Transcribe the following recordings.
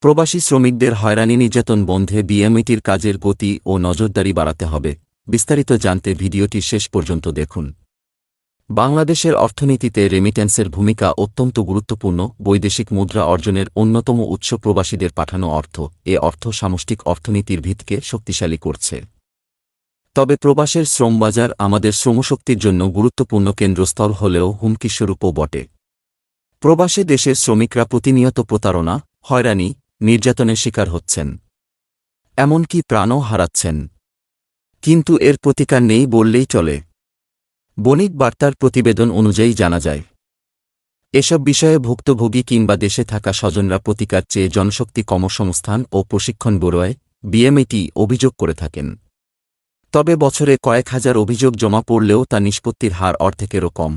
প্রবাসী শ্রমিকদের হয়রানি নির্যাতন বন্ধে বিএমইটির কাজের গতি ও নজরদারি বাড়াতে হবে। বিস্তারিত জানতে ভিডিওটি শেষ পর্যন্ত দেখুন। বাংলাদেশের অর্থনীতিতে রেমিট্যান্সের ভূমিকা অত্যন্ত গুরুত্বপূর্ণ। বৈদেশিক মুদ্রা অর্জনের অন্যতম উৎস প্রবাসীদের পাঠানো অর্থ। এ অর্থ সামষ্টিক অর্থনীতির ভিতকে শক্তিশালী করছে। তবে প্রবাসের শ্রমবাজার আমাদের শ্রমশক্তির জন্য গুরুত্বপূর্ণ কেন্দ্রস্থল হলেও হুমকিস্বরূপও বটে। প্রবাসে দেশের শ্রমিকরা প্রতিনিয়ত প্রতারণা, হয়রানি, নির্যাতনের শিকার হচ্ছেন, এমনকি প্রাণও হারাচ্ছেন। কিন্তু এর প্রতিকার নেই বললেই চলে। বণিক বার্তার প্রতিবেদন অনুযায়ী জানা যায়, এসব বিষয়ে ভুক্তভোগী কিংবা দেশে থাকা স্বজনরা প্রতিকার চেয়ে জনশক্তি কর্মসংস্থান ও প্রশিক্ষণ ব্যুরোয় বিএমইটি অভিযোগ করে থাকেন। তবে বছরে কয়েক হাজার অভিযোগ জমা পড়লেও তা নিষ্পত্তির হার অর্ধেকেরও কম।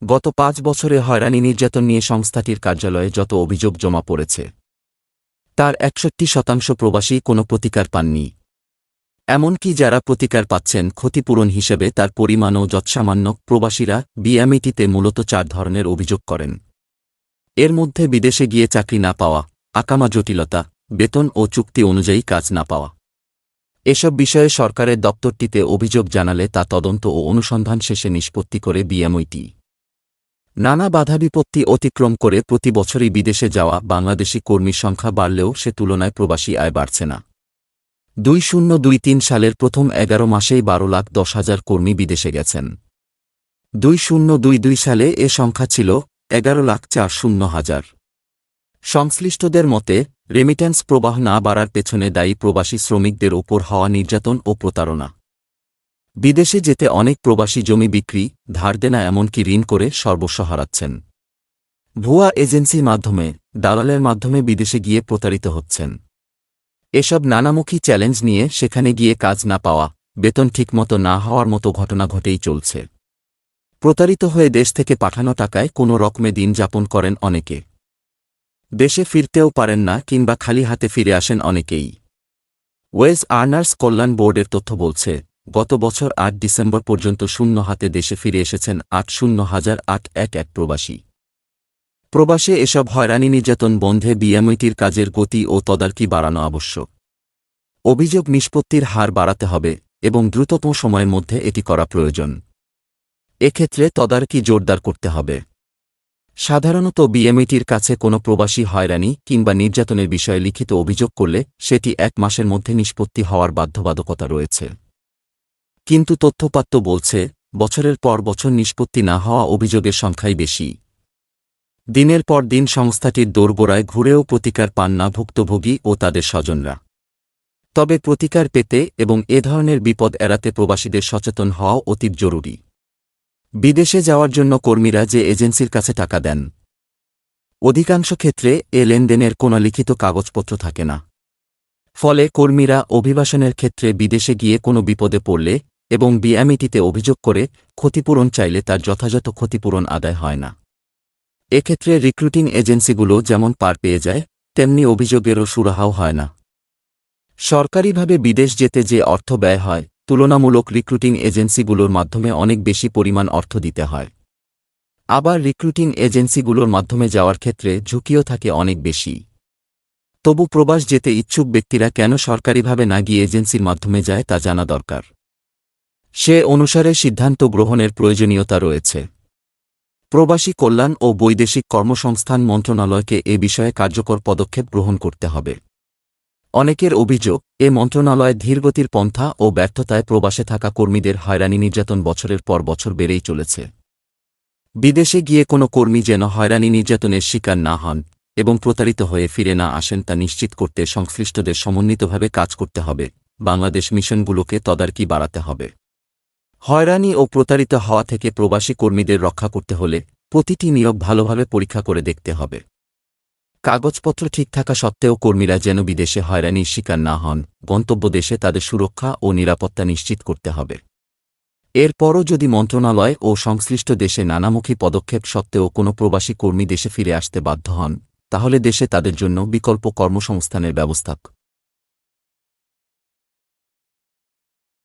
গত ৫ বছরে হয়রানি নির্যাতন নিয়ে সংস্থাটির কার্যালয়ে যত অভিযোগ জমা পড়েছে, তার ৬১% প্রবাসী কোনো প্রতিকার পাননি। এমনকি যারা প্রতিকার পাচ্ছেন, ক্ষতিপূরণ হিসেবে তার পরিমাণও যৎসামান্য। প্রবাসীরা বিএমইটিতে মূলত ৪ ধরনের অভিযোগ করেন। এর মধ্যে বিদেশে গিয়ে চাকরি না পাওয়া, আকামা জটিলতা, বেতন ও চুক্তি অনুযায়ী কাজ না পাওয়া। এসব বিষয়ে সরকারের দপ্তরটিতে অভিযোগ জানালে তা তদন্ত ও অনুসন্ধান শেষে নিষ্পত্তি করে বিএমইটি। নানা বাধাবিপত্তি অতিক্রম করে প্রতি বছরই বিদেশে যাওয়া বাংলাদেশি কর্মীর সংখ্যা বাড়লেও সে তুলনায় প্রবাসী আয় বাড়ছে না। ২০২৩ সালের প্রথম ১১ মাসেই ১২,১০,০০০ কর্মী বিদেশে গেছেন। ২০২২ সালে এ সংখ্যা ছিল ১১,৪০,০০০। সংশ্লিষ্টদের মতে, রেমিট্যান্স প্রবাহ না বাড়ার পেছনে দায়ী প্রবাসী শ্রমিকদের ওপর হওয়া নির্যাতন ও প্রতারণা। বিদেশে যেতে অনেক প্রবাসী জমি বিক্রি, ধার দেনা, এমনকি ঋণ করে সর্বস্ব হারাচ্ছেন। ভুয়া এজেন্সির মাধ্যমে, দালালের মাধ্যমে বিদেশে গিয়ে প্রতারিত হচ্ছেন। এসব নানামুখী চ্যালেঞ্জ নিয়ে সেখানে গিয়ে কাজ না পাওয়া, বেতন ঠিকমতো না হওয়ার মতো ঘটনা ঘটেই চলছে। প্রতারিত হয়ে দেশ থেকে পাঠানো টাকায় কোনো রকমে দিন যাপন করেন অনেকে। দেশে ফিরতেও পারেন না কিংবা খালি হাতে ফিরে আসেন অনেকেই। ওয়েজ আর্নার্স কল্যাণ বোর্ডের তথ্য বলছে, গত বছর ৮ ডিসেম্বর পর্যন্ত শূন্য হাতে দেশে ফিরে এসেছেন ৮০,৮১ প্রবাসী। প্রবাসে এসব হয়রানি নির্যাতন বন্ধে বিএমইটির কাজের গতি ও তদারকি বাড়ানো আবশ্যক। অভিযোগ নিষ্পত্তির হার বাড়াতে হবে এবং দ্রুততম সময়ের মধ্যে এটি করা প্রয়োজন। এক্ষেত্রে তদারকি জোরদার করতে হবে। সাধারণত বিএমইটির কাছে কোনো প্রবাসী হয়রানি কিংবা নির্যাতনের বিষয়ে লিখিত অভিযোগ করলে সেটি ১ মাসের মধ্যে নিষ্পত্তি হওয়ার বাধ্যবাধকতা রয়েছে। কিন্তু তথ্যপাত্র বলছে, বছরের পর বছর নিষ্পত্তি না হওয়া অভিযোগের সংখ্যাই বেশি। দিনের পর দিন সংস্থাটির দোরগোড়ায় ঘুরেও প্রতিকার পান না ভুক্তভোগী ও তাদের স্বজনরা। তবে প্রতিকার পেতে এবং এ ধরনের বিপদ এড়াতে প্রবাসীদের সচেতন হওয়াও অতি জরুরি। বিদেশে যাওয়ার জন্য কর্মীরা যে এজেন্সির কাছে টাকা দেন, অধিকাংশ ক্ষেত্রে এ লেনদেনের কোনো লিখিত কাগজপত্র থাকে না। ফলে কর্মীরা অভিবাসনের ক্ষেত্রে বিদেশে গিয়ে কোনো বিপদে পড়লে এবং বিএমইটিতে অভিযোগ করে ক্ষতিপূরণ চাইলে তার যথাযথ ক্ষতিপূরণ আদায় হয় না। এক্ষেত্রে রিক্রুটিং এজেন্সিগুলো যেমন পার পেয়ে যায়, তেমনি অভিযোগেরও সুরাহাও হয় না। সরকারিভাবে বিদেশ যেতে যে অর্থ ব্যয় হয়, তুলনামূলক রিক্রুটিং এজেন্সিগুলোর মাধ্যমে অনেক বেশি পরিমাণ অর্থ দিতে হয়। আবার রিক্রুটিং এজেন্সিগুলোর মাধ্যমে যাওয়ার ক্ষেত্রে ঝুঁকিও থাকে অনেক বেশি। তবু প্রবাস যেতে ইচ্ছুক ব্যক্তিরা কেন সরকারিভাবে না গিয়ে এজেন্সির মাধ্যমে যায় তা জানা দরকার। সে অনুসারে সিদ্ধান্ত গ্রহণের প্রয়োজনীয়তা রয়েছে। প্রবাসী কল্যাণ ও বৈদেশিক কর্মসংস্থান মন্ত্রণালয়কে এ বিষয়ে কার্যকর পদক্ষেপ গ্রহণ করতে হবে। অনেকের অভিযোগ, এ মন্ত্রণালয় ধীরগতির পন্থা ও ব্যর্থতায় প্রবাসে থাকা কর্মীদের হয়রানি নির্যাতন বছরের পর বছর বেড়েই চলেছে। বিদেশে গিয়ে কোনো কর্মী যেন হয়রানি নির্যাতনের শিকার না হন এবং প্রতারিত হয়ে ফিরে না আসেন তা নিশ্চিত করতে সংশ্লিষ্টদের সমন্বিতভাবে কাজ করতে হবে। বাংলাদেশ মিশনগুলোকে তদারকি বাড়াতে হবে। হয়রানি ও প্রতারিত হওয়া থেকে প্রবাসী কর্মীদের রক্ষা করতে হলে প্রতিটি নিয়োগ ভালোভাবে পরীক্ষা করে দেখতে হবে। কাগজপত্র ঠিক থাকা সত্ত্বেও কর্মীরা যেন বিদেশে হয়রানির শিকার না হন, গন্তব্য দেশে তাদের সুরক্ষা ও নিরাপত্তা নিশ্চিত করতে হবে। এরপরও যদি মন্ত্রণালয় ও সংশ্লিষ্ট দেশে নানামুখী পদক্ষেপ সত্ত্বেও কোনো প্রবাসী কর্মী দেশে ফিরে আসতে বাধ্য হন, তাহলে দেশে তাদের জন্য বিকল্প কর্মসংস্থানের ব্যবস্থা